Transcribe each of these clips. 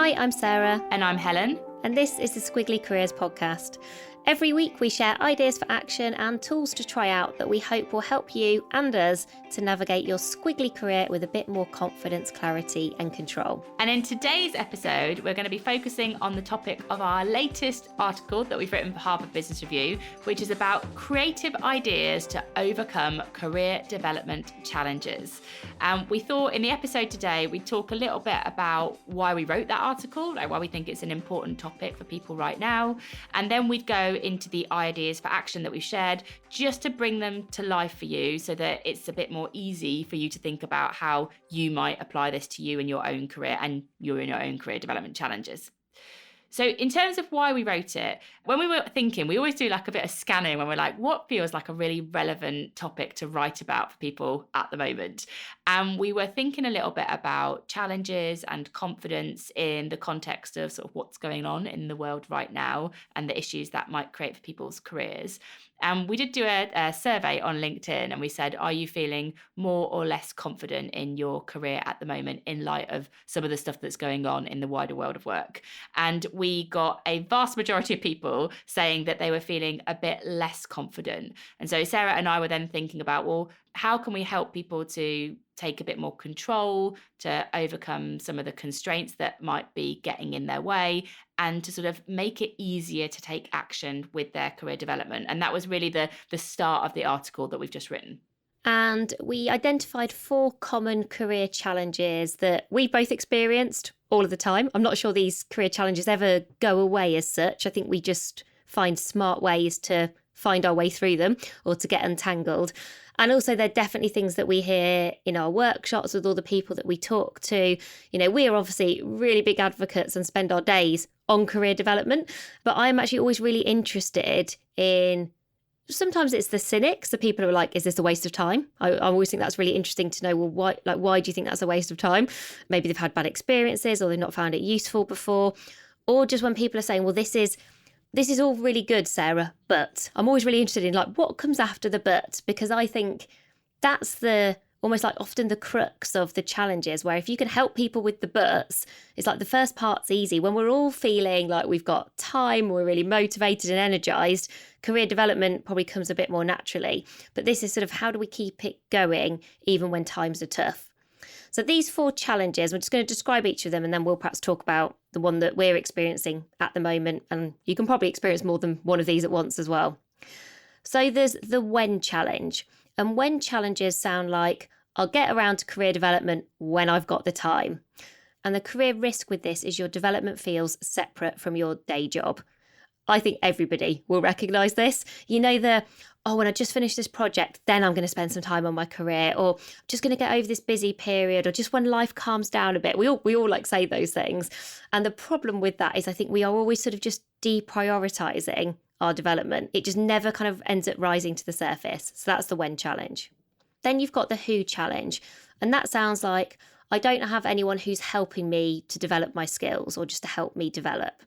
Hi, I'm Sarah. And I'm Helen. And this is the Squiggly Careers podcast. Every week we share ideas for action and tools to try out that we hope will help you and us to navigate your squiggly career with a bit more confidence, clarity and control. And in today's episode, we're going to be focusing on the topic of our latest article that we've written for Harvard Business Review, which is about creative ideas to overcome career development challenges. And we thought in the episode today, we'd talk a little bit about why we wrote that article, like why we think it's an important topic for people right now. And then we'd go into the ideas for action that we've shared just to bring them to life for you so that it's a bit more easy for you to think about how you might apply this to you in your own career and your own career development challenges. So in terms of why we wrote it, when we were thinking, we always do like a bit of scanning when we're like, what feels like a really relevant topic to write about for people at the moment? And we were thinking a little bit about challenges and confidence in the context of sort of what's going on in the world right now and the issues that might create for people's careers. And we did do a survey on LinkedIn and we said, are you feeling more or less confident in your career at the moment in light of some of the stuff that's going on in the wider world of work? And we got a vast majority of people saying that they were feeling a bit less confident. And so Sarah and I were then thinking about, well, how can we help people to take a bit more control, to overcome some of the constraints that might be getting in their way, and to sort of make it easier to take action with their career development. And that was really the start of the article that we've just written. And we identified 4 common career challenges that we both experienced all of the time. I'm not sure these career challenges ever go away as such. I think we just find smart ways to find our way through them or to get untangled. And also they're definitely things that we hear in our workshops with all the people that we talk to. You know, we are obviously really big advocates and spend our days on career development, but I'm actually always really interested in, sometimes it's the cynics, the people who are like, is this a waste of time? I always think that's really interesting to know, well, why do you think that's a waste of time? Maybe they've had bad experiences or they've not found it useful before. Or just when people are saying, well, this is all really good, Sarah, but I'm always really interested in like what comes after the but, because I think that's the almost like often the crux of the challenges, where if you can help people with the buts, it's like the first part's easy. When we're all feeling like we've got time, we're really motivated and energized, career development probably comes a bit more naturally. But this is sort of how do we keep it going even when times are tough? So these 4 challenges, we're just going to describe each of them and then we'll perhaps talk about the one that we're experiencing at the moment. And you can probably experience more than one of these at once as well. So there's the when challenge. And when challenges sound like, I'll get around to career development when I've got the time. And the career risk with this is your development feels separate from your day job. I think everybody will recognise this. You know, when I just finish this project, then I'm going to spend some time on my career, or I'm just going to get over this busy period, or just when life calms down a bit. We all like say those things. And the problem with that is I think we are always sort of just deprioritising our development. It just never kind of ends up rising to the surface. So that's the when challenge. Then you've got the who challenge. And that sounds like I don't have anyone who's helping me to develop my skills or just to help me develop.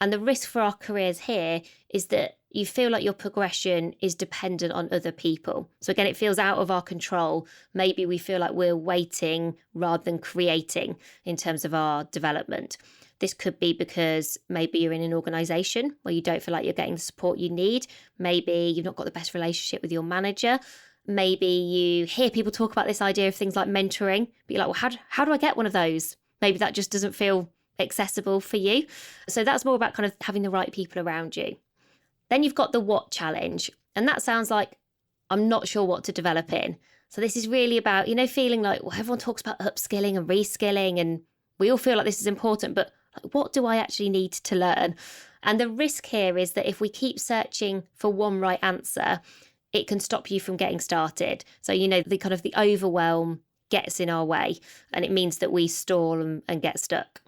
And the risk for our careers here is that you feel like your progression is dependent on other people. So again, it feels out of our control. Maybe we feel like we're waiting rather than creating in terms of our development. This could be because maybe you're in an organisation where you don't feel like you're getting the support you need. Maybe you've not got the best relationship with your manager. Maybe you hear people talk about this idea of things like mentoring, but you're like, well, how do I get one of those? Maybe that just doesn't feel accessible for you. So that's more about kind of having the right people around you. Then you've got the what challenge. And that sounds like, I'm not sure what to develop in. So this is really about, feeling like, well, everyone talks about upskilling and reskilling, and we all feel like this is important, but what do I actually need to learn? And the risk here is that if we keep searching for one right answer, it can stop you from getting started. So, the overwhelm gets in our way, and it means that we stall and get stuck.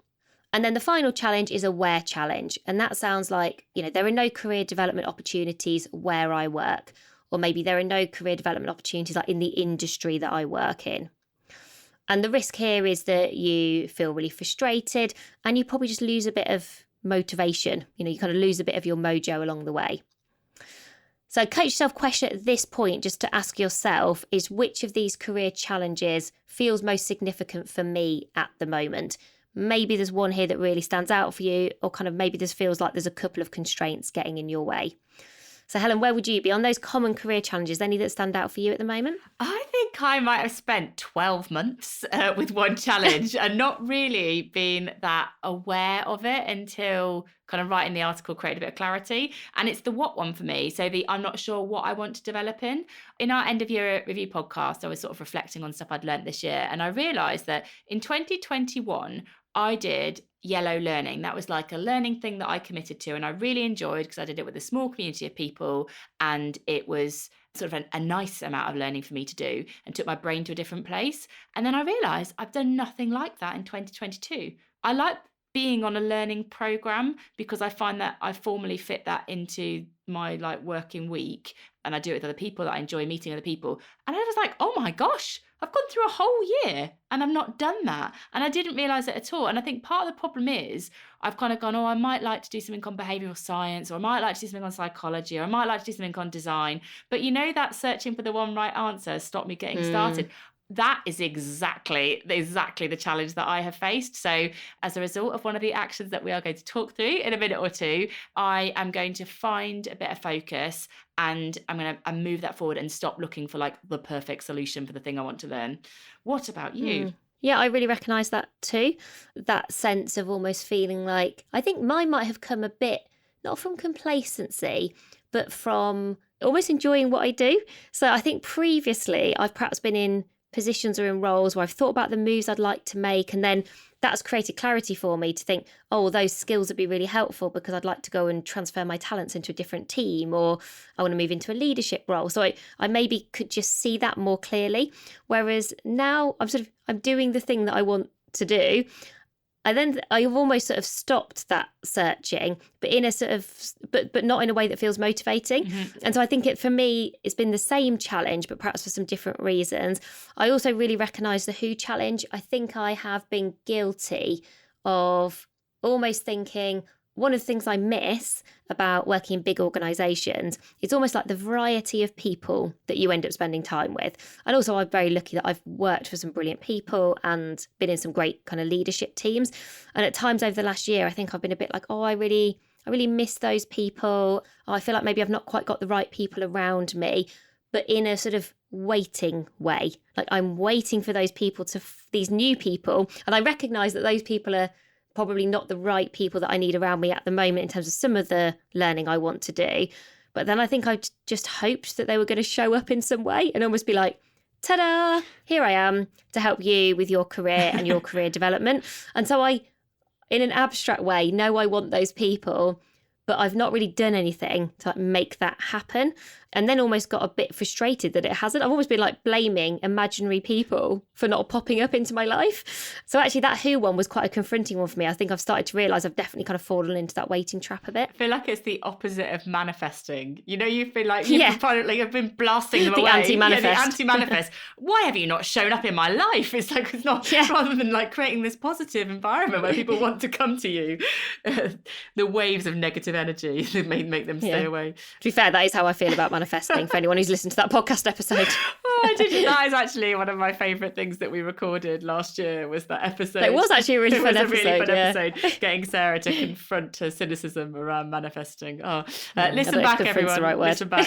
And then the final challenge is a where challenge. And that sounds like, there are no career development opportunities where I work, or maybe there are no career development opportunities like in the industry that I work in. And the risk here is that you feel really frustrated and you probably just lose a bit of motivation. You kind of lose a bit of your mojo along the way. So coach yourself question at this point, just to ask yourself, is which of these career challenges feels most significant for me at the moment? maybe there's one here that really stands out for you, or kind of maybe this feels like there's a couple of constraints getting in your way. So Helen, where would you be on those common career challenges? Any that stand out for you at the moment? I think I might have spent 12 months with one challenge and not really been that aware of it until kind of writing the article created a bit of clarity. And it's the what one for me. So I'm not sure what I want to develop in. In our end of year review podcast, I was sort of reflecting on stuff I'd learned this year. And I realised that in 2021, I did yellow learning. That was like a learning thing that I committed to and I really enjoyed because I did it with a small community of people and it was sort of a nice amount of learning for me to do and took my brain to a different place. And then I realised I've done nothing like that in 2022. I like being on a learning program because I find that I formally fit that into my like working week and I do it with other people that I enjoy meeting other people. And I was like, oh my gosh, I've gone through a whole year and I've not done that. And I didn't realise it at all. And I think part of the problem is I've kind of gone, oh, I might like to do something on behavioural science, or I might like to do something on psychology, or I might like to do something on design. But you know that searching for the one right answer stopped me getting started. That is exactly the challenge that I have faced. So as a result of one of the actions that we are going to talk through in a minute or two, I am going to find a bit of focus and I'm going to move that forward and stop looking for like the perfect solution for the thing I want to learn. What about you? Yeah, I really recognise that too. That sense of almost feeling like, I think mine might have come a bit, not from complacency, but from almost enjoying what I do. So I think previously I've perhaps been in positions or in roles where I've thought about the moves I'd like to make, and then that's created clarity for me to think, oh, those skills would be really helpful because I'd like to go and transfer my talents into a different team, or I want to move into a leadership role. So I maybe could just see that more clearly. Whereas now I'm doing the thing that I want to do. I've almost sort of stopped that searching, but in a sort of, but not in a way that feels motivating. Mm-hmm. And so I think for me, it's been the same challenge, but perhaps for some different reasons. I also really recognise the who challenge. I think I have been guilty of almost thinking, one of the things I miss about working in big organisations is almost like the variety of people that you end up spending time with. And also I'm very lucky that I've worked for some brilliant people and been in some great kind of leadership teams. And at times over the last year, I think I've been a bit like, oh, I really miss those people. Oh, I feel like maybe I've not quite got the right people around me, but in a sort of waiting way. Like I'm waiting for those people these new people. And I recognise that those people are probably not the right people that I need around me at the moment in terms of some of the learning I want to do. But then I think I just hoped that they were going to show up in some way and almost be like, ta-da, here I am to help you with your career and your career development. And so I, in an abstract way, know I want those people, but I've not really done anything to make that happen. And then almost got a bit frustrated that it hasn't. I've almost been like blaming imaginary people for not popping up into my life. So actually that who one was quite a confronting one for me. I think I've started to realise I've definitely kind of fallen into that waiting trap a bit. I feel like it's the opposite of manifesting. You know, you've been like, you've been blasting them away. Anti-manifest. Yeah, the anti-manifest. Why have you not shown up in my life? It's like, it's not, rather than like creating this positive environment where people want to come to you. The waves of negative energy that make them stay away. To be fair, that is how I feel about manifesting for anyone who's listened to that podcast episode. That is actually one of my favourite things that we recorded last year, was that episode. It was actually a really fun episode, getting Sarah to confront her cynicism around manifesting. Listen back, everyone. Right word. Listen back.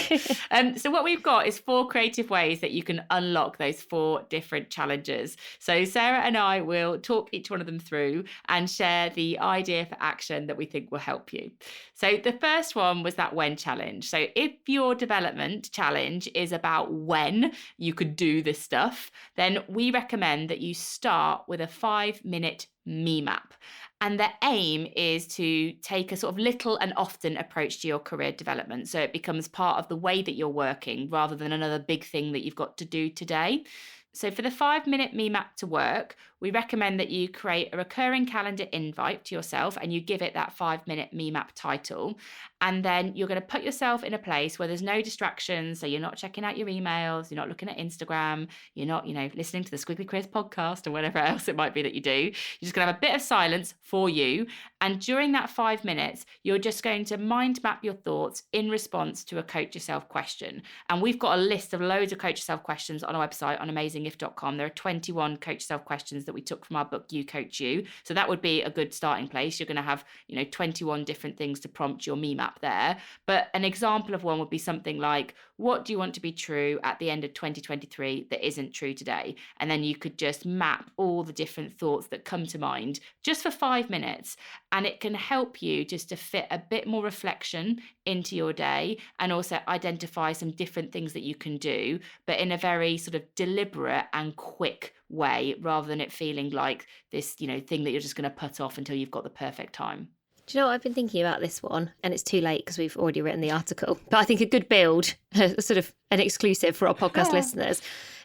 So what we've got is 4 creative ways that you can unlock those 4 different challenges. So Sarah and I will talk each one of them through and share the idea for action that we think will help you. So the first one was that when challenge. So if your development challenge is about when you could do this stuff, then we recommend that you start with a 5-minute me map. And the aim is to take a sort of little and often approach to your career development. So it becomes part of the way that you're working rather than another big thing that you've got to do today. So for the 5-minute me map to work, we recommend that you create a recurring calendar invite to yourself and you give it that 5-minute me map title. And then you're going to put yourself in a place where there's no distractions. So you're not checking out your emails, you're not looking at Instagram, you're not, listening to the Squiggly Careers podcast or whatever else it might be that you do. You're just going to have a bit of silence for you. And during that 5 minutes, you're just going to mind map your thoughts in response to a Coach Yourself question. And we've got a list of loads of Coach Yourself questions on our website on amazinggift.com. There are 21 Coach Yourself questions that we took from our book, You Coach You. So that would be a good starting place. You're going to have, 21 different things to prompt your me map there. But an example of one would be something like, what do you want to be true at the end of 2023 that isn't true today? And then you could just map all the different thoughts that come to mind just for 5 minutes. And it can help you just to fit a bit more reflection into your day and also identify some different things that you can do, but in a very sort of deliberate and quick way, rather than it feeling like this, thing that you're just going to put off until you've got the perfect time. Do you know what I've been thinking about this one? And it's too late because we've already written the article. But I think a good build, sort of an exclusive for our podcast listeners,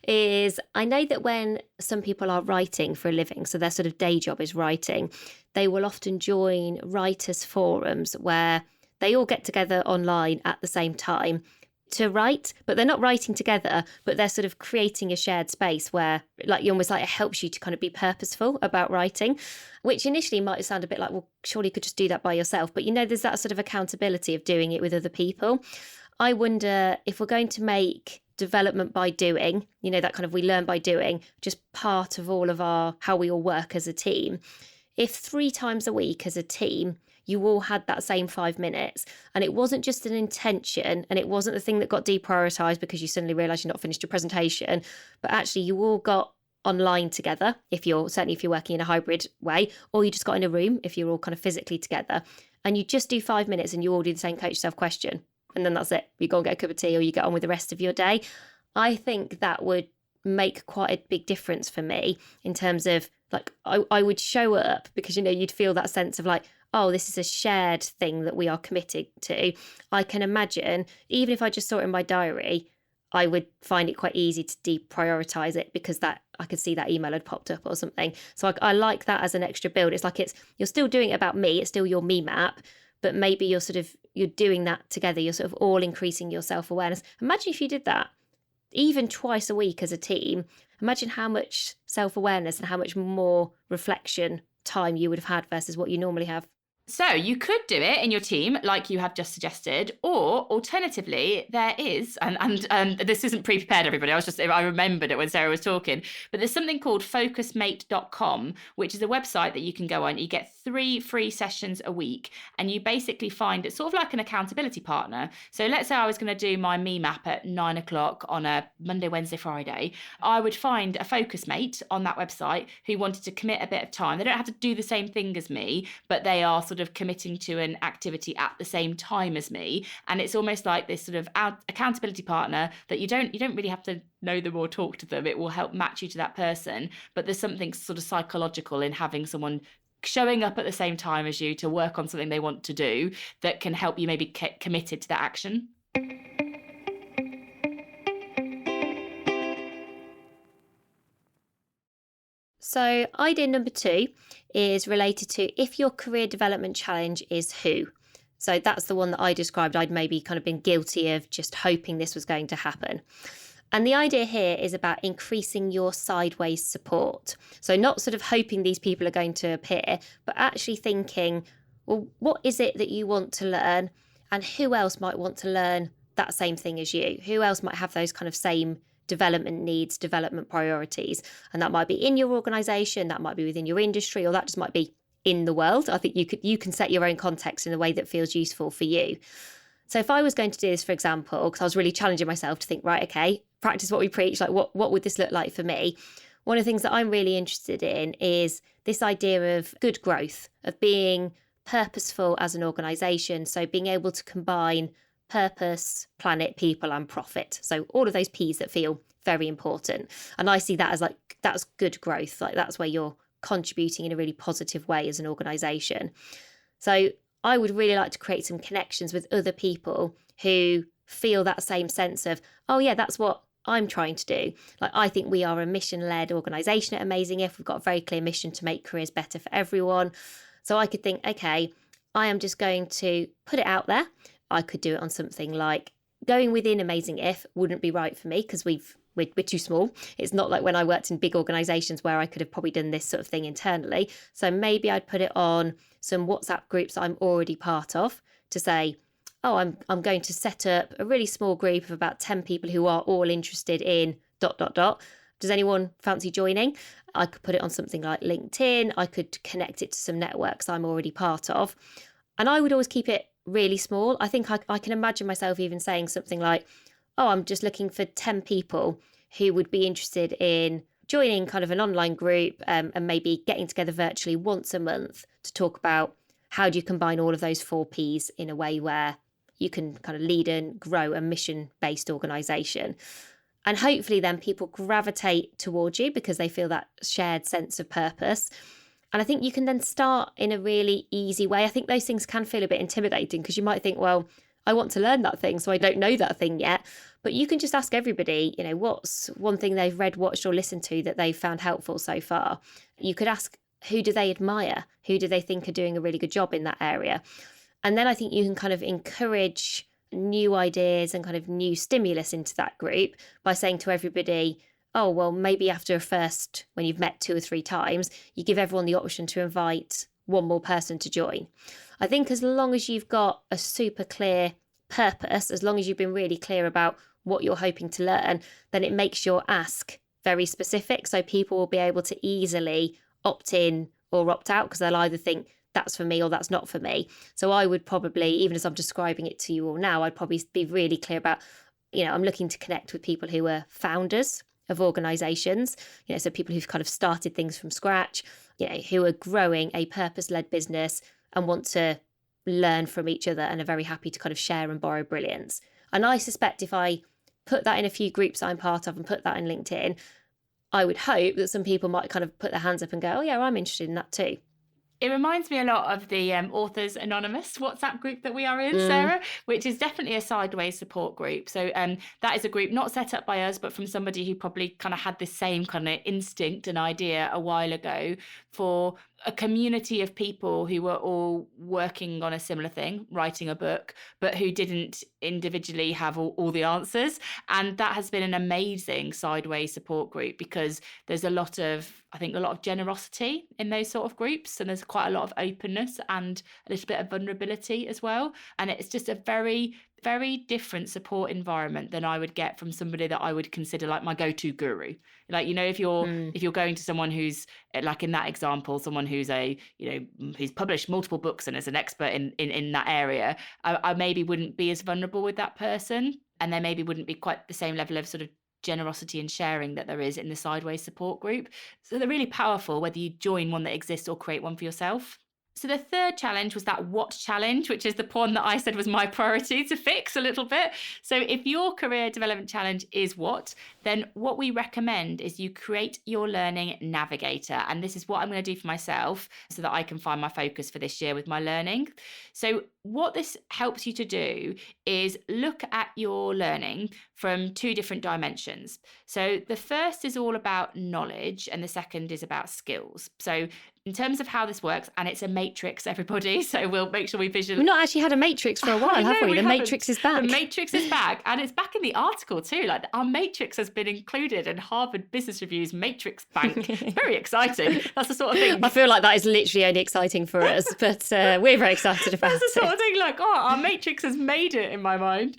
is I know that when some people are writing for a living, so their sort of day job is writing, they will often join writers' forums where they all get together online at the same time to write, but they're not writing together, but they're sort of creating a shared space where like it helps you to kind of be purposeful about writing, which initially might sound a bit like, well, surely you could just do that by yourself. But there's that sort of accountability of doing it with other people. I wonder if we're going to make development by doing, that kind of we learn by doing, just part of all of how we all work as a team. If 3 times a week as a team, you all had that same 5 minutes and it wasn't just an intention and it wasn't the thing that got deprioritized because you suddenly realized you're not finished your presentation, but actually you all got online together, if you're working in a hybrid way, or you just got in a room if you're all kind of physically together, and you just do 5 minutes and you all do the same coach yourself question, and then that's it. You go and get a cup of tea or you get on with the rest of your day. I think that would make quite a big difference for me in terms of like I would show up because you'd feel that sense of like, oh, this is a shared thing that we are committed to. I can imagine, even if I just saw it in my diary, I would find it quite easy to deprioritize it because that I could see that email had popped up or something. So I like that as an extra build. It's like you're still doing it about me. It's still your me map, but maybe you're doing that together. You're sort of all increasing your self-awareness. Imagine if you did that even twice a week as a team. Imagine how much self-awareness and how much more reflection time you would have had versus what you normally have. So you could do it in your team, like you have just suggested, or alternatively, there is, and this isn't pre-prepared, everybody. I remembered it when Sarah was talking, but there's something called focusmate.com, which is a website that you can go on. You get 3 free sessions a week, and you basically find it's sort of like an accountability partner. So let's say I was going to do my me map at 9:00 on a Monday, Wednesday, Friday. I would find a focus mate on that website who wanted to commit a bit of time. They don't have to do the same thing as me, but they are sort of committing to an activity at the same time as me, and it's almost like this sort of accountability partner that you don't really have to know them or talk to them. It will help match you to that person, but there's something sort of psychological in having someone showing up at the same time as you to work on something they want to do that can help you maybe get committed to that action. So idea number 2 is related to if your career development challenge is who. So that's the one that I described. I'd maybe kind of been guilty of just hoping this was going to happen. And the idea here is about increasing your sideways support. So not sort of hoping these people are going to appear, but actually thinking, well, what is it that you want to learn? And who else might want to learn that same thing as you? Who else might have those kind of same development needs, development priorities? And that might be in your organisation, that might be within your industry, or that just might be in the world. I think you can set your own context in a way that feels useful for you. So if I was going to do this, for example, because I was really challenging myself to think, right, okay, practice what we preach, like what would this look like for me? One of the things that I'm really interested in is this idea of good growth, of being purposeful as an organisation. So being able to combine purpose, planet, people, and profit. So all of those P's that feel very important. And I see that as like, that's good growth. Like that's where you're contributing in a really positive way as an organisation. So I would really like to create some connections with other people who feel that same sense of, oh yeah, that's what I'm trying to do. Like I think we are a mission-led organisation at Amazing If. We've got a very clear mission to make careers better for everyone. So I could think, okay, I am just going to put it out there. I could do it on something like going within Amazing If wouldn't be right for me because we're too small. It's not like when I worked in big organisations where I could have probably done this sort of thing internally. So maybe I'd put it on some WhatsApp groups that I'm already part of to say, oh, I'm going to set up a really small group of about 10 people who are all interested in ... does anyone fancy joining? I could put it on something like LinkedIn. I could connect it to some networks I'm already part of. And I would always keep it really small. I think I can imagine myself even saying something like, oh, I'm just looking for 10 people who would be interested in joining kind of an online group and maybe getting together virtually once a month to talk about how do you combine all of those 4Ps in a way where you can kind of lead and grow a mission-based organisation. And hopefully then people gravitate towards you because they feel that shared sense of purpose. And I think you can then start in a really easy way. I think those things can feel a bit intimidating because you might think, well, I want to learn that thing, so I don't know that thing yet. But you can just ask everybody, what's one thing they've read, watched or listened to that they've found helpful so far. You could ask, who do they admire? Who do they think are doing a really good job in that area? And then I think you can kind of encourage new ideas and kind of new stimulus into that group by saying to everybody, oh, well, maybe after a first, when you've met 2 or 3 times, you give everyone the option to invite one more person to join. I think as long as you've got a super clear purpose, as long as you've been really clear about what you're hoping to learn, then it makes your ask very specific. So people will be able to easily opt in or opt out because they'll either think that's for me or that's not for me. So I would probably, even as I'm describing it to you all now, I'd probably be really clear about, I'm looking to connect with people who are founders of organizations, so people who've kind of started things from scratch, who are growing a purpose-led business and want to learn from each other and are very happy to kind of share and borrow brilliance. And I suspect if I put that in a few groups I'm part of and put that in LinkedIn, I would hope that some people might kind of put their hands up and go, oh yeah, I'm interested in that too. It reminds me a lot of the Authors Anonymous WhatsApp group that we are in, Sarah, which is definitely a sideways support group. So that is a group not set up by us, but from somebody who probably kind of had this same kind of instinct and idea a while ago for a community of people who were all working on a similar thing, writing a book, but who didn't individually have all the answers. And that has been an amazing sideways support group because there's a lot of generosity in those sort of groups. And there's quite a lot of openness and a little bit of vulnerability as well. And it's just a very, very different support environment than I would get from somebody that I would consider like my go-to guru. Like, if you're going to someone who's like in that example, someone who's who's published multiple books and is an expert in that area, I maybe wouldn't be as vulnerable with that person. And there maybe wouldn't be quite the same level of sort of generosity and sharing that there is in the sideways support group. So they're really powerful, whether you join one that exists or create one for yourself. So the third challenge was that what challenge, which is the one that I said was my priority to fix a little bit. So if your career development challenge is what, then what we recommend is you create your learning navigator. And this is what I'm going to do for myself so that I can find my focus for this year with my learning. So what this helps you to do is look at your learning from 2 different dimensions. So the first is all about knowledge and the second is about skills. So in terms of how this works, and it's a matrix, everybody, so we'll make sure we visualize. We've not actually had a matrix for a while, have we? The matrix is back. The matrix is back, and it's back in the article too. Like our matrix has been included in Harvard Business Review's Matrix Bank. It's very exciting. That's the sort of thing. I feel like that is literally only exciting for us, but we're very excited about it. That's the sort of thing like, our matrix has made it in my mind.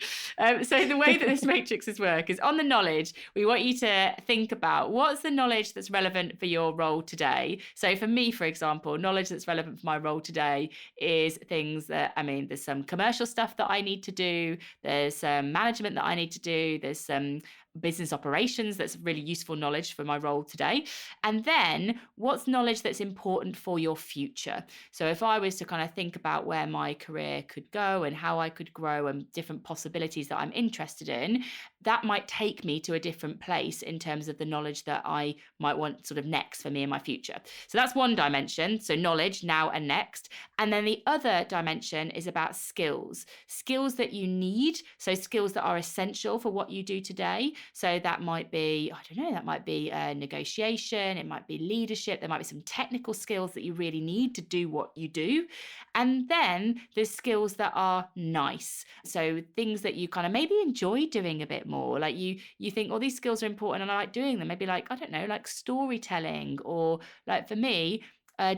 So the way that this matrices work is on the knowledge, we want you to think about what's the knowledge that's relevant for your role today. So for me, for example, knowledge that's relevant for my role today is things that, there's some commercial stuff that I need to do. There's some management that I need to do. There's some business operations that's really useful knowledge for my role today. And then what's knowledge that's important for your future? So if I was to kind of think about where my career could go and how I could grow and different possibilities that I'm interested in, that might take me to a different place in terms of the knowledge that I might want sort of next for me in my future. So that's one dimension. So knowledge now and next. And then the other dimension is about skills that you need. So skills that are essential for what you do today. So that might be, negotiation, it might be leadership, there might be some technical skills that you really need to do what you do. And then there's skills that are nice. So things that you kind of maybe enjoy doing a bit more. Like you think, oh, these skills are important and I like doing them. Maybe like, I don't know, like storytelling, or like for me,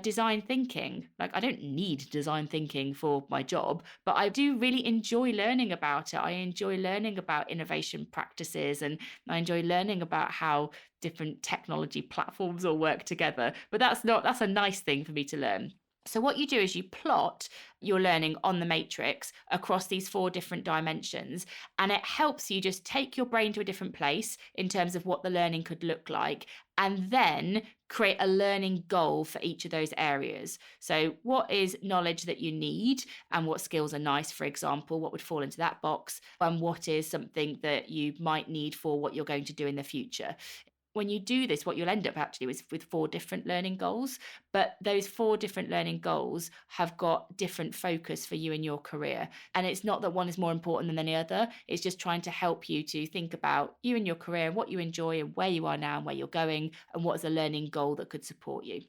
design thinking. Like, I don't need design thinking for my job, but I do really enjoy learning about it. I enjoy learning about innovation practices, and I enjoy learning about how different technology platforms all work together. But that's a nice thing for me to learn. So what you do is you plot your learning on the matrix across these 4 different dimensions, and it helps you just take your brain to a different place in terms of what the learning could look like, and then create a learning goal for each of those areas. So what is knowledge that you need, and what skills are nice, for example, what would fall into that box, and what is something that you might need for what you're going to do in the future. When you do this, what you'll end up actually is with 4 different learning goals, but those 4 different learning goals have got different focus for you in your career. And it's not that one is more important than any other. It's just trying to help you to think about you and your career, what you enjoy and where you are now and where you're going, and what is a learning goal that could support you.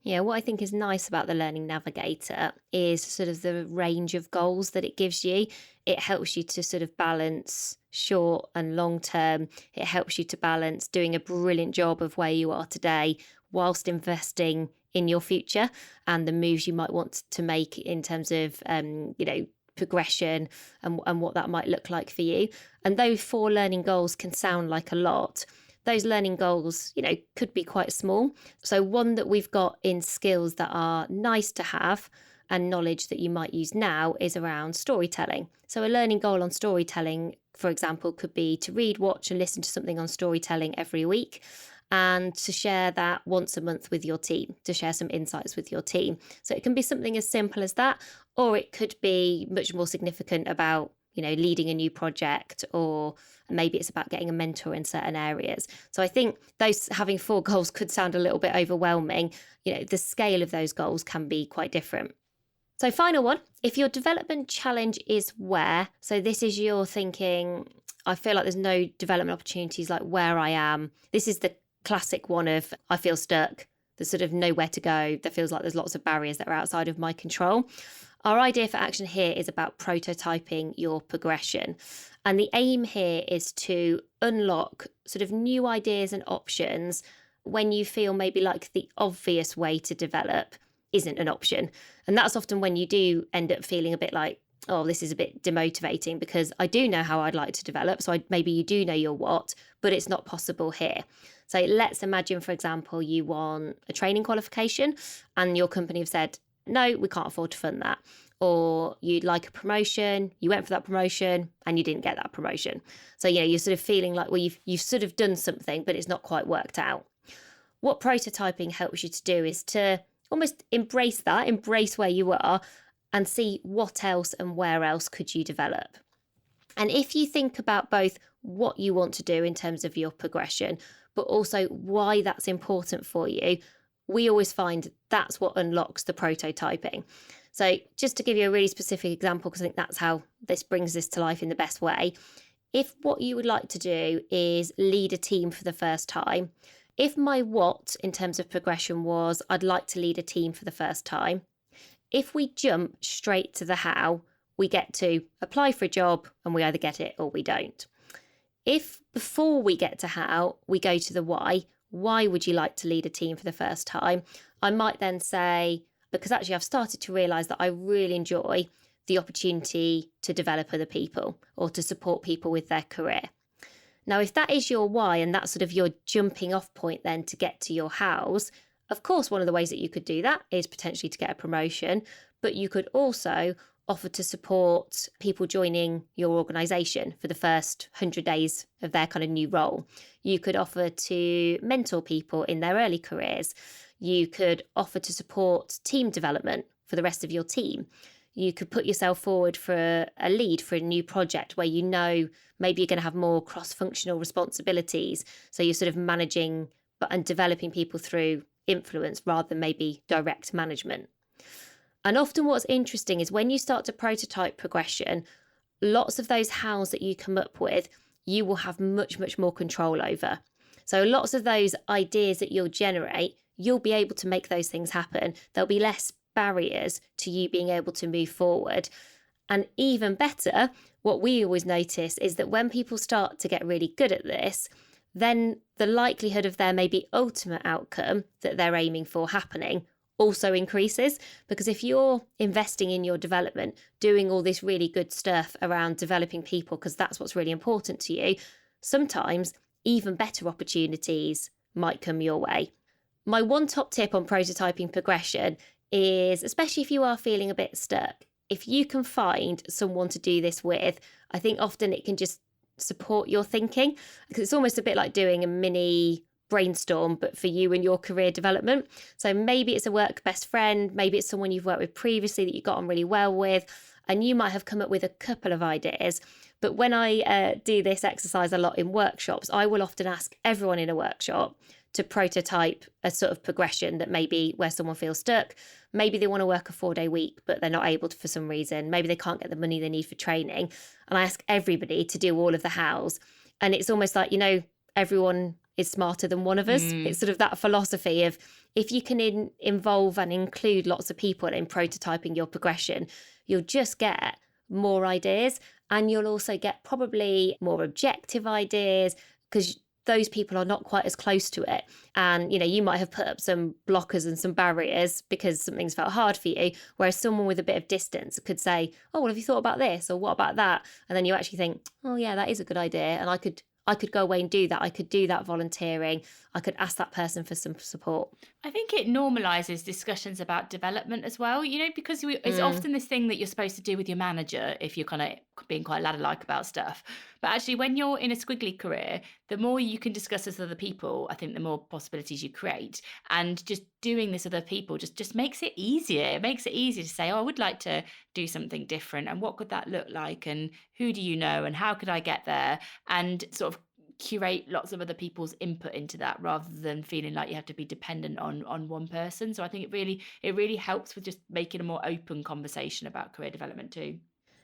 Yeah, what I think is nice about the Learning Navigator is sort of the range of goals that it gives you. It helps you to sort of balance short and long term. It helps you to balance doing a brilliant job of where you are today whilst investing in your future and the moves you might want to make in terms of, progression and what that might look like for you. And those 4 learning goals can sound like a lot. Those learning goals, could be quite small. So one that we've got in skills that are nice to have and knowledge that you might use now is around storytelling. So a learning goal on storytelling, for example, could be to read, watch and listen to something on storytelling every week, and to share that once a month with your team, to share some insights with your team. So it can be something as simple as that, or it could be much more significant about leading a new project, or maybe it's about getting a mentor in certain areas. So I think those having 4 goals could sound a little bit overwhelming. The scale of those goals can be quite different. So final one, if your development challenge is where, so this is your thinking, I feel like there's no development opportunities like where I am. This is the classic one of I feel stuck. There's sort of nowhere to go. There feels like there's lots of barriers that are outside of my control. Our idea for action here is about prototyping your progression. And the aim here is to unlock sort of new ideas and options when you feel maybe like the obvious way to develop isn't an option. And that's often when you do end up feeling a bit like, oh, this is a bit demotivating because I do know how I'd like to develop. So maybe you do know your what, but it's not possible here. So let's imagine, for example, you want a training qualification and your company have said, no, we can't afford to fund that. Or you'd like a promotion, you went for that promotion and you didn't get that promotion. So, you're sort of feeling like, well, you've sort of done something, but it's not quite worked out. What prototyping helps you to do is to almost embrace where you are and see what else and where else could you develop. And if you think about both what you want to do in terms of your progression, but also why that's important for you, we always find that's what unlocks the prototyping. So just to give you a really specific example, because I think that's how this brings this to life in the best way. If what you would like to do is lead a team for the first time, if my what in terms of progression was I'd like to lead a team for the first time, if we jump straight to the how, we get to apply for a job and we either get it or we don't. If before we get to how, we go to the why would you like to lead a team for the first time? I might then say, because actually I've started to realise that I really enjoy the opportunity to develop other people or to support people with their career. Now, if that is your why and that's sort of your jumping off point then to get to your hows, of course, one of the ways that you could do that is potentially to get a promotion, but you could also offer to support people joining your organisation for the first 100 days of their kind of new role. You could offer to mentor people in their early careers. You could offer to support team development for the rest of your team. You could put yourself forward for a lead for a new project where maybe you're going to have more cross-functional responsibilities. So you're sort of managing and developing people through influence rather than maybe direct management. And often what's interesting is when you start to prototype progression, lots of those hows that you come up with, you will have much, much more control over. So lots of those ideas that you'll generate, you'll be able to make those things happen. There'll be less barriers to you being able to move forward. And even better, what we always notice is that when people start to get really good at this, then the likelihood of their maybe ultimate outcome that they're aiming for happening also increases. Because if you're investing in your development, doing all this really good stuff around developing people, because that's what's really important to you, sometimes even better opportunities might come your way. My one top tip on prototyping progression is, especially if you are feeling a bit stuck, if you can find someone to do this with, I think often it can just support your thinking, because it's almost a bit like doing a mini brainstorm, but for you and your career development. So maybe it's a work best friend, maybe it's someone you've worked with previously that you got on really well with, and you might have come up with a couple of ideas. But when I do this exercise a lot in workshops, I will often ask everyone in a workshop to prototype a sort of progression that maybe where someone feels stuck. Maybe they want to work a 4-day week, but they're not able to for some reason. Maybe they can't get the money they need for training. And I ask everybody to do all of the hows. And it's almost like, everyone is smarter than one of us. It's sort of that philosophy of, if you can involve and include lots of people in prototyping your progression, you'll just get more ideas, and you'll also get probably more objective ideas, because those people are not quite as close to it. And, you might have put up some blockers and some barriers because something's felt hard for you, whereas someone with a bit of distance could say, oh, well, have you thought about this? Or what about that? And then you actually think, oh, yeah, that is a good idea. And I could go away and do that. I could do that volunteering. I could ask that person for some support. I think it normalises discussions about development as well, because it's often this thing that you're supposed to do with your manager if you're kind of being quite ladder-like about stuff. But actually, when you're in a squiggly career, the more you can discuss this with other people, I think the more possibilities you create. And just doing this with other people just makes it easier. It makes it easier to say, oh, I would like to do something different. And what could that look like? And who do you know? And how could I get there? And sort of curate lots of other people's input into that, rather than feeling like you have to be dependent on one person. So I think it really helps with just making a more open conversation about career development too.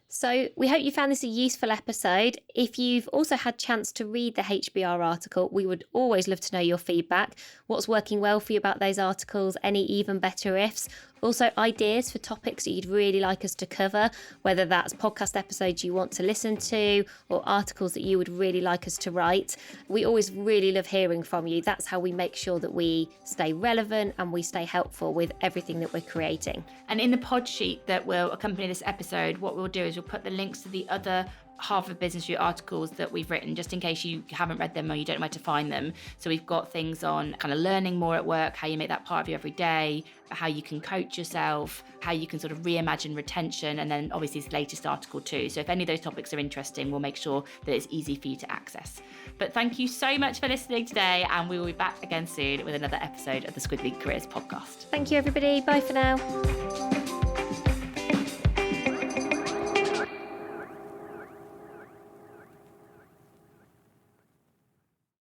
So we hope you found this a useful episode. If you've also had a chance to read the HBR article, we would always love to know your feedback. What's working well for you about those articles? Any even better ifs? Also, ideas for topics that you'd really like us to cover, whether that's podcast episodes you want to listen to or articles that you would really like us to write. We always really love hearing from you. That's how we make sure that we stay relevant and we stay helpful with everything that we're creating. And in the pod sheet that will accompany this episode, what we'll do is we'll put the links to the other Harvard Business Review articles that we've written, just in case you haven't read them or you don't know where to find them. So we've got things on kind of learning more at work, how you make that part of your everyday, how you can coach yourself, how you can sort of reimagine retention, and then obviously this latest article too. So if any of those topics are interesting, we'll make sure that it's easy for you to access. But thank you so much for listening today, and we will be back again soon with another episode of the Squiggly Careers podcast. Thank you, everybody. Bye for now.